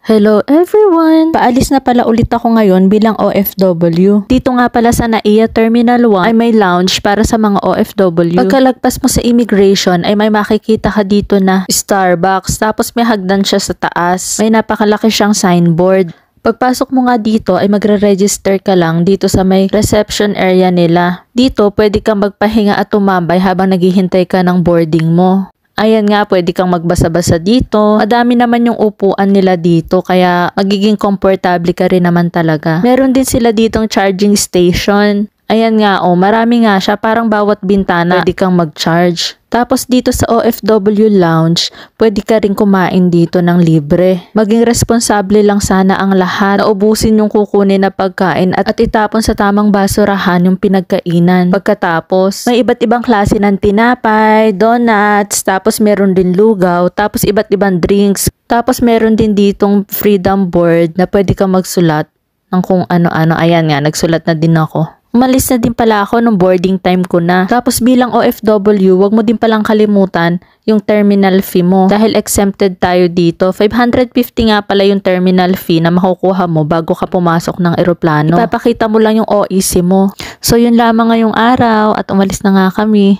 Hello everyone! Paalis na pala ulit ako ngayon bilang OFW. Dito nga pala sa NAIA Terminal 1 ay may lounge para sa mga OFW. Pagkalagpas mo sa immigration ay may makikita ka dito na Starbucks, tapos may hagdan siya sa taas. May napakalaki siyang signboard. Pagpasok mo nga dito ay magre-register ka lang dito sa may reception area nila. Dito pwede kang magpahinga at tumambay habang naghihintay ka ng boarding mo. Ayan nga, pwede kang magbasa-basa dito. Madami naman yung upuan nila dito, kaya magiging komportable ka rin naman talaga. Meron din sila ditong charging station. Ayan nga, marami nga siya. Parang bawat bintana, pwede kang mag-charge. Tapos dito sa OFW Lounge, pwede ka rin kumain dito ng libre. Maging responsable lang sana ang lahat na ubusin yung kukunin na pagkain at itapon sa tamang basurahan yung pinagkainan. Pagkatapos, may iba't ibang klase ng tinapay, donuts, tapos meron din lugaw, tapos iba't ibang drinks. Tapos meron din ditong freedom board na pwede kang magsulat ng kung ano-ano. Ayan nga, nagsulat na din ako. Umalis na din pala ako nung boarding time ko na. Tapos bilang OFW, wag mo din palang kalimutan yung terminal fee mo. Dahil exempted tayo dito, 550 nga pala yung terminal fee na makukuha mo bago ka pumasok ng eroplano. Ipapakita mo lang yung OEC mo. So yun lamang ngayong araw at umalis na nga kami.